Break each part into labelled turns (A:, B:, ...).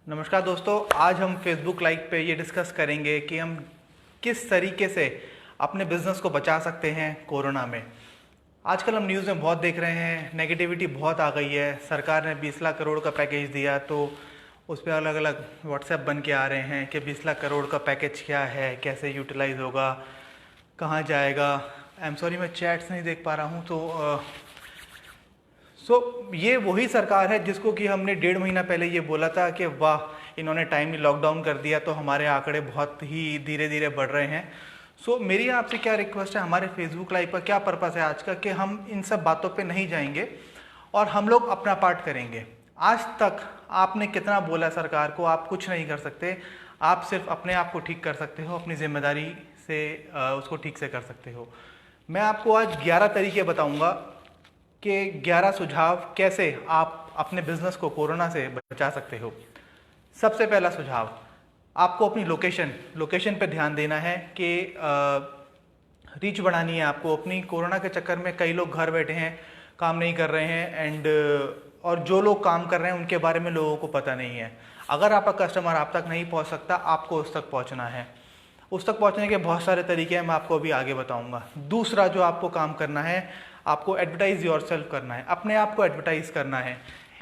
A: नमस्कार दोस्तों, आज हम फेसबुक लाइव पे ये डिस्कस करेंगे कि हम किस तरीके से अपने बिजनेस को बचा सकते हैं कोरोना में। आजकल हम न्यूज़ में बहुत देख रहे हैं, नेगेटिविटी बहुत आ गई है। सरकार ने 20 लाख करोड़ का पैकेज दिया तो उस पर अलग अलग व्हाट्सएप बन के आ रहे हैं कि 20 लाख करोड़ का पैकेज क्या है, कैसे यूटिलाइज होगा, कहाँ जाएगा। आई एम सॉरी, मैं चैट्स नहीं देख पा रहा हूँ। ये वही सरकार है जिसको कि हमने 1.5 महीना पहले ये बोला था कि वाह, इन्होंने टाइमली लॉकडाउन कर दिया तो हमारे आंकड़े बहुत ही धीरे धीरे बढ़ रहे हैं। मेरी आपसे क्या रिक्वेस्ट है, हमारे फेसबुक लाइव का क्या पर्पस है आज का, कि हम इन सब बातों पे नहीं जाएंगे और हम लोग अपना पार्ट करेंगे। आज तक आपने कितना बोला सरकार को, आप कुछ नहीं कर सकते। आप सिर्फ अपने आप को ठीक कर सकते हो, अपनी जिम्मेदारी से उसको ठीक से कर सकते हो। मैं आपको आज 11 तरीके बताऊंगा कि 11 सुझाव कैसे आप अपने बिजनेस को कोरोना से बचा सकते हो। सबसे पहला सुझाव, आपको अपनी लोकेशन पे ध्यान देना है कि रीच बढ़ानी है आपको अपनी। कोरोना के चक्कर में कई लोग घर बैठे हैं, काम नहीं कर रहे हैं और जो लोग काम कर रहे हैं उनके बारे में लोगों को पता नहीं है। अगर आपका कस्टमर आप तक नहीं पहुंच सकता, आपको उस तक पहुंचना है। उस तक पहुंचने के बहुत सारे तरीके हैं, मैं आपको अभी आगे बताऊंगा। दूसरा जो आपको काम करना है, आपको एडवर्टाइज योरसेल्फ करना है, अपने आप को एडवर्टाइज करना है।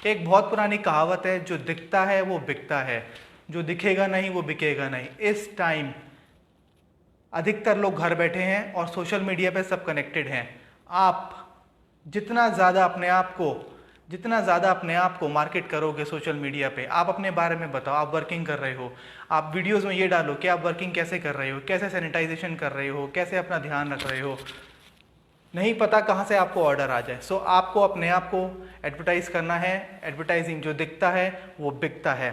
A: एक बहुत पुरानी कहावत है, जो दिखता है वो बिकता है, जो दिखेगा नहीं वो बिकेगा नहीं। इस टाइम अधिकतर लोग घर बैठे हैं और सोशल मीडिया पे सब कनेक्टेड हैं। आप जितना ज़्यादा अपने आप को मार्केट करोगे सोशल मीडिया पे, आप अपने बारे में बताओ, आप वर्किंग कर रहे हो, आप वीडियोस में ये डालो कि आप वर्किंग कैसे कर रहे हो, कैसे सैनिटाइजेशन कर रहे हो, कैसे अपना ध्यान रख रहे हो। नहीं पता कहाँ से आपको ऑर्डर आ जाए। आपको अपने आप को एडवर्टाइज करना है। एडवर्टाइजिंग जो दिखता है वो बिकता है।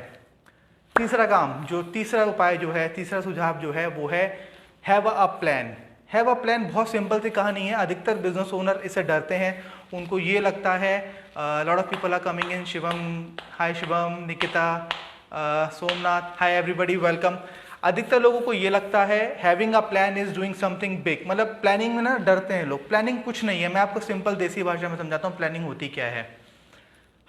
A: तीसरा उपाय जो है, तीसरा सुझाव जो है वो है have a plan. Have a plan बहुत सिंपल सी कहानी है। अधिकतर बिजनेस ओनर इससे डरते हैं। उनको ये लगता है, lot of people are coming in. Shivam, hi Shivam, Nikita, Somnath, hi everybody, welcome. अधिकतर लोगों को ये लगता है having a plan is doing something big. मतलब प्लानिंग में ना डरते हैं लोग। प्लानिंग कुछ नहीं है। मैं आपको सिंपल देसी भाषा में समझाता हूँ प्लानिंग होती क्या है।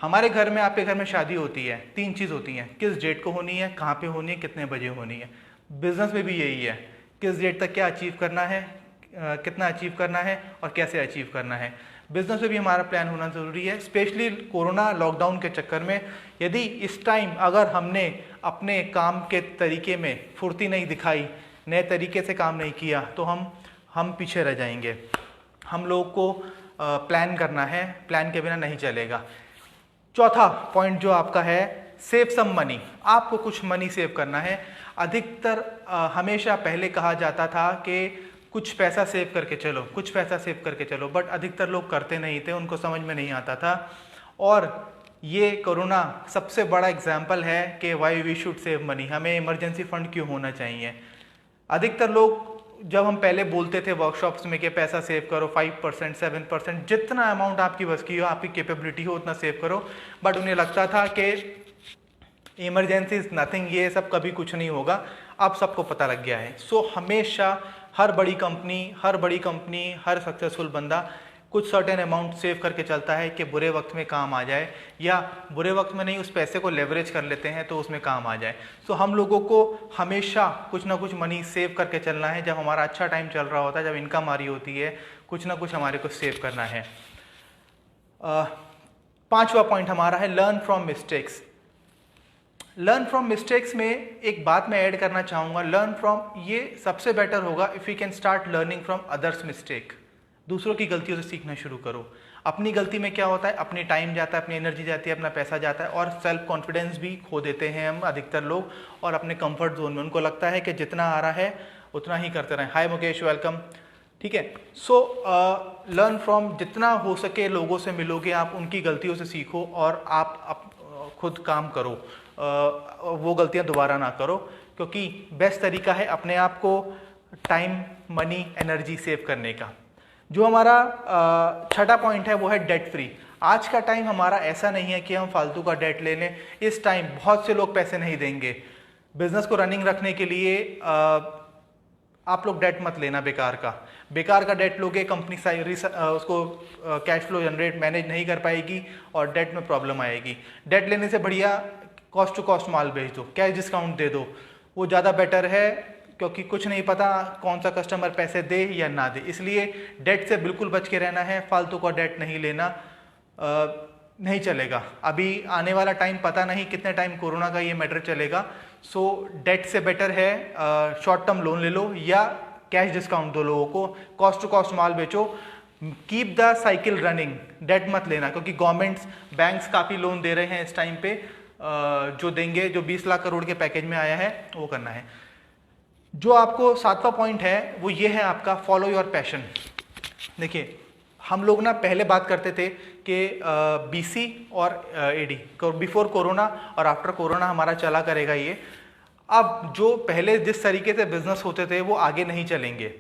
A: हमारे घर में, आपके घर में शादी होती है, 3 चीज़ होती हैं। किस डेट को होनी है, कहाँ पे होनी है, कितने बजे होनी है। बिजनेस में भी यही है, किस डेट तक क्या अचीव करना है, कितना अचीव करना है और कैसे अचीव करना है। बिजनेस में भी हमारा प्लान होना ज़रूरी है। स्पेशली कोरोना लॉकडाउन के चक्कर में यदि इस टाइम अगर हमने अपने काम के तरीके में फुर्ती नहीं दिखाई, नए तरीके से काम नहीं किया, तो हम पीछे रह जाएंगे। हम लोग को प्लान करना है, प्लान के बिना नहीं चलेगा। चौथा पॉइंट जो आपका है, सेव सम मनी। आपको कुछ मनी सेव करना है। अधिकतर हमेशा पहले कहा जाता था कि कुछ पैसा सेव करके चलो, कुछ पैसा सेव करके चलो, बट अधिकतर लोग करते नहीं थे, उनको समझ में नहीं आता था। और ये कोरोना सबसे बड़ा एग्जाम्पल है कि why we should save money. हमें इमरजेंसी फंड क्यों होना चाहिए। अधिकतर लोग, जब हम पहले बोलते थे वर्कशॉप्स में कि पैसा सेव करो, 5%, 7%, जितना अमाउंट आपकी बस की हो, आपकी कैपेबिलिटी हो उतना सेव करो, बट उन्हें लगता था कि इमरजेंसी इज नथिंग, ये सब कभी कुछ नहीं होगा। अब सबको पता लग गया है। हमेशा हर बड़ी कंपनी, हर सक्सेसफुल बंदा कुछ सर्टेन अमाउंट सेव करके चलता है कि बुरे वक्त में काम आ जाए, या बुरे वक्त में नहीं, उस पैसे को लेवरेज कर लेते हैं तो उसमें काम आ जाए। हम लोगों को हमेशा कुछ ना कुछ मनी सेव करके चलना है। जब हमारा अच्छा टाइम चल रहा होता है, जब इनकम आ रही होती है, कुछ ना कुछ हमारे को सेव करना है। 5वां पॉइंट हमारा है learn from mistakes. Learn from mistakes में एक बात मैं ऐड करना चाहूँगा। लर्न फ्रॉम, ये सबसे बेटर होगा if you can start learning from others mistake. दूसरों की गलतियों से सीखना शुरू करो। अपनी गलती में क्या होता है, अपनी टाइम जाता है, अपनी एनर्जी जाती है, अपना पैसा जाता है, और सेल्फ कॉन्फिडेंस भी खो देते हैं हम अधिकतर लोग। और अपने कंफर्ट जोन में उनको लगता है कि जितना आ रहा है उतना ही करते रहें। हाय मुकेश, वेलकम। ठीक है। लर्न फ्रॉम, जितना हो सके लोगों से मिलोगे आप, उनकी गलतियों से सीखो और आप खुद काम करो, वो गलतियां दोबारा ना करो, क्योंकि बेस्ट तरीका है अपने आप को टाइम, मनी, एनर्जी सेव करने का। जो हमारा 6ठा पॉइंट है वो है डेट फ्री। आज का टाइम हमारा ऐसा नहीं है कि हम फालतू का डेट ले लें। इस टाइम बहुत से लोग पैसे नहीं देंगे। बिजनेस को रनिंग रखने के लिए आप लोग डेट मत लेना बेकार का डेट लोगे, कंपनी उसको कैश फ्लो जनरेट मैनेज नहीं कर पाएगी और डेट में प्रॉब्लम आएगी। डेट लेने से बढ़िया कॉस्ट टू कॉस्ट माल बेच दो, कैश डिस्काउंट दे दो, वो ज़्यादा बेटर है, क्योंकि कुछ नहीं पता कौन सा कस्टमर पैसे दे या ना दे। इसलिए डेट से बिल्कुल बच के रहना है, फालतू का डेट नहीं लेना, नहीं चलेगा। अभी आने वाला टाइम पता नहीं कितने टाइम कोरोना का ये मैटर चलेगा। सो डेट से बेटर है शॉर्ट टर्म लोन ले लो या कैश डिस्काउंट दो लोगों को, कॉस्ट टू कॉस्ट माल बेचो, keep the cycle running, debt मत लेना, क्योंकि गवर्नमेंट्स बैंक्स काफ़ी लोन दे रहे हैं इस टाइम पे, जो देंगे, जो 20 लाख करोड़ के पैकेज में आया है वो करना है। जो आपको 7वां पॉइंट है वो ये है आपका फॉलो योर पैशन। देखिए हम लोग ना पहले बात करते थे कि बीसी और एडी, बिफोर कोरोना और आफ्टर कोरोना हमारा चला करेगा ये। अब जो पहले जिस तरीके से बिजनेस होते थे वो आगे नहीं चलेंगे।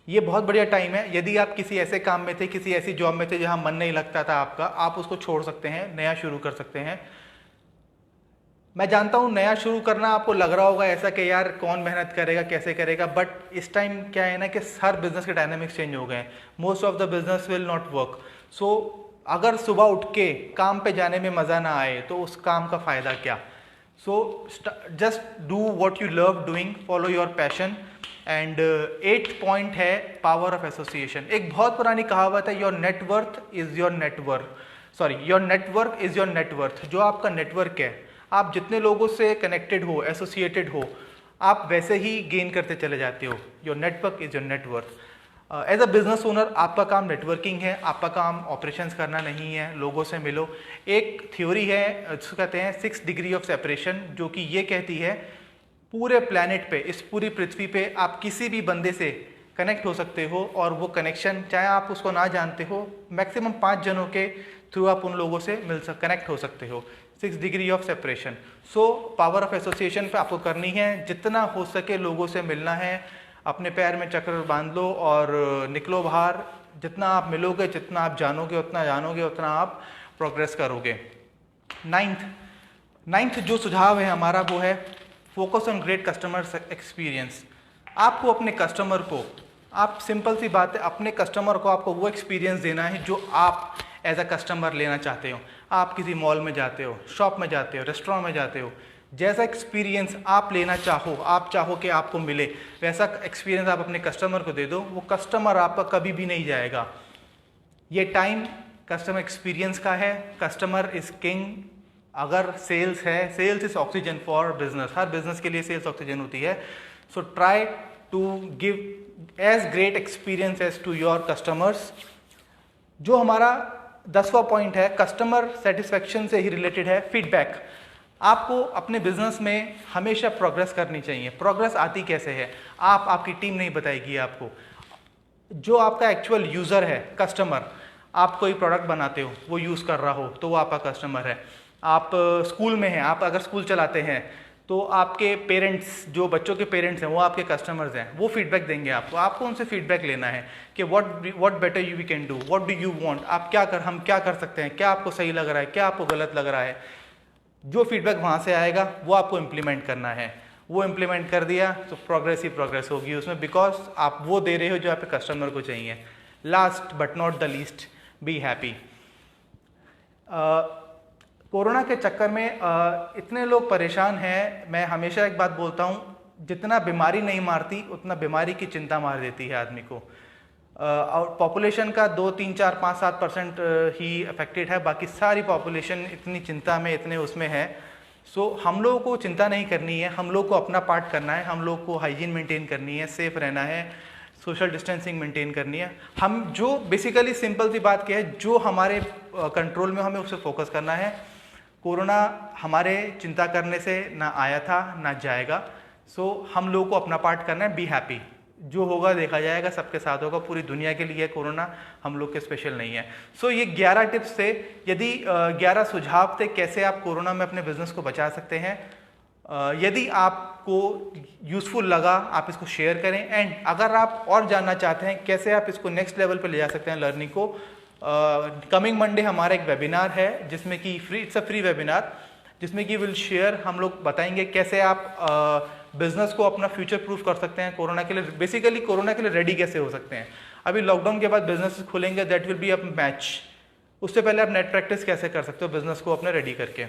A: ये बहुत बढ़िया टाइम है, यदि आप किसी ऐसे काम में थे, किसी ऐसी जॉब में थे जहां मन नहीं लगता था आपका, आप उसको छोड़ सकते हैं, नया शुरू कर सकते हैं। मैं जानता हूँ नया शुरू करना आपको लग रहा होगा ऐसा कि यार कौन मेहनत करेगा, कैसे करेगा, बट इस टाइम क्या है ना कि हर बिजनेस के डायनामिक्स चेंज हो गए हैं। Most of the business will not work. So अगर सुबह उठ के काम पे जाने में मज़ा ना आए तो उस काम का फ़ायदा क्या। So just do what you love doing, follow your passion. And 8th point है पावर ऑफ एसोसिएशन। एक बहुत पुरानी कहावत है, your net worth is your network, sorry your network is your net worth. जो आपका नेटवर्क है, आप जितने लोगों से कनेक्टेड हो, एसोसिएटेड हो, आप वैसे ही गेन करते चले जाते हो। Your network is your net worth. As a business owner आपका काम नेटवर्किंग है, आपका काम ऑपरेशंस करना नहीं है, लोगों से मिलो। एक थ्योरी है जिसको कहते हैं 6 डिग्री ऑफ सेपरेशन, जो कि ये कहती है पूरे प्लैनेट पे, इस पूरी पृथ्वी पे आप किसी भी बंदे से कनेक्ट हो सकते हो, और वो कनेक्शन चाहे आप उसको ना जानते हो, मैक्सिमम 5 जनों के थ्रू आप उन लोगों से कनेक्ट हो सकते हो। 6 degree of separation. So power of association पे आपको करनी है, जितना हो सके लोगों से मिलना है, अपने पैर में चक्र बांध लो और निकलो बाहर। जितना आप मिलोगे, जितना आप जानोगे, उतना आप प्रोग्रेस करोगे। 9th जो सुझाव है हमारा वो है focus on great customer experience. आपको अपने कस्टमर को, आप सिंपल सी बात है, अपने कस्टमर को आपको वो एक्सपीरियंस देना है जो आप एज अ कस्टमर लेना चाहते हो। आप किसी मॉल में जाते हो, शॉप में जाते हो, रेस्टोरेंट में जाते हो, जैसा एक्सपीरियंस आप लेना चाहो, आप चाहो कि आपको मिले, वैसा एक्सपीरियंस आप अपने कस्टमर को दे दो। वो कस्टमर आपका कभी भी नहीं जाएगा। ये टाइम कस्टमर एक्सपीरियंस का है। Customer is king. अगर सेल्स है, sales is oxygen for business. हर बिजनेस के लिए सेल्स ऑक्सीजन होती है। So try to give as great experience as to your customers. जो हमारा 10वां पॉइंट है कस्टमर सेटिस्फेक्शन से ही रिलेटेड है, फीडबैक। आपको अपने बिजनेस में हमेशा प्रोग्रेस करनी चाहिए। प्रोग्रेस आती कैसे है, आपकी टीम नहीं बताएगी आपको। जो आपका एक्चुअल यूज़र है, कस्टमर, आप कोई प्रोडक्ट बनाते हो, वो यूज़ कर रहा हो तो वो आपका कस्टमर है। आप स्कूल में हैं, आप अगर स्कूल चलाते हैं तो आपके पेरेंट्स, जो बच्चों के पेरेंट्स हैं, वो आपके कस्टमर्स हैं, वो फीडबैक देंगे आपको। आपको उनसे फीडबैक लेना है कि what better you we can do, what do you want, हम क्या कर सकते हैं, क्या आपको सही लग रहा है, क्या आपको गलत लग रहा है। जो फीडबैक वहाँ से आएगा वो आपको इम्प्लीमेंट करना है। वो इम्प्लीमेंट कर दिया तो प्रोग्रेस ही प्रोग्रेस होगी उसमें, बिकॉज आप वो दे रहे हो जो आपके कस्टमर को चाहिए। Last but not the least, be happy. Corona के चक्कर में इतने लोग परेशान हैं। मैं हमेशा एक बात बोलता हूँ, जितना बीमारी नहीं मारती उतना बीमारी की चिंता मार देती है आदमी को। और पॉपुलेशन का 2, 3, 4, 5, 7% ही अफेक्टेड है, बाकी सारी पॉपुलेशन इतनी चिंता में, इतने उसमें है। सो हम लोगों को चिंता नहीं करनी है, हम लोग को अपना पार्ट करना है, हम लोग को हाइजीन मेंटेन करनी है, सेफ रहना है, सोशल डिस्टेंसिंग मेंटेन करनी है। हम जो बेसिकली सिंपल सी बात क्या है, जो हमारे कंट्रोल में, हमें उससे फोकस करना है। कोरोना हमारे चिंता करने से ना आया था ना जाएगा। सो हम लोगों को अपना पार्ट करना है, बी हैप्पी। जो होगा देखा जाएगा, सबके साथ होगा, पूरी दुनिया के लिए कोरोना, हम लोग के स्पेशल नहीं है। सो ये 11 टिप्स थे, यदि 11 सुझाव थे कैसे आप कोरोना में अपने बिजनेस को बचा सकते हैं। यदि आपको यूज़फुल लगा आप इसको शेयर करें, एंड अगर आप और जानना चाहते हैं कैसे आप इसको नेक्स्ट लेवल पे ले जा सकते हैं लर्निंग को, कमिंग मंडे हमारा एक वेबिनार है जिसमें कि इट्स अ फ्री वेबिनार, जिसमें कि विल शेयर, हम लोग बताएंगे कैसे आप बिजनेस को अपना फ्यूचर प्रूफ कर सकते हैं कोरोना के लिए। बेसिकली कोरोना के लिए रेडी कैसे हो सकते हैं। अभी लॉकडाउन के बाद बिजनेस खुलेंगे, that will be a match. उससे पहले आप नेट प्रैक्टिस कैसे कर सकते हो बिजनेस को अपने रेडी करके।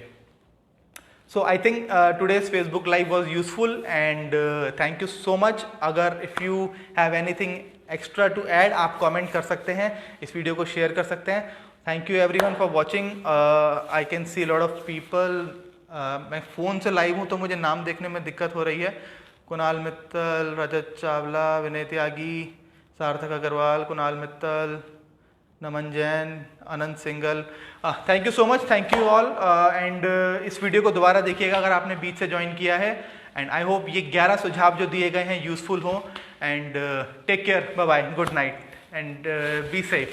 A: So I think today's Facebook Live was useful, and thank you so much. अगर if you have anything extra to add, आप comment कर सकते हैं, इस वीडियो को share कर सकते हैं. Thank you everyone for watching. I can see a lot of people. मैं फ़ोन से लाइव हूँ तो मुझे नाम देखने में दिक्कत हो रही है. कुणाल मित्तल, रजत Chawla, Vinay Tyagi, Sarthak Agarwal, Kunal Mittal, Naman Jain, Anant Singhal. Thank you so much, thank you all. And इस वीडियो को दोबारा देखिएगा अगर आपने बीच से ज्वाइन किया है. एंड आई होप ये 11 सुझाव जो दिए गए हैं यूजफुल हों. And take care, bye bye, good night, and be safe.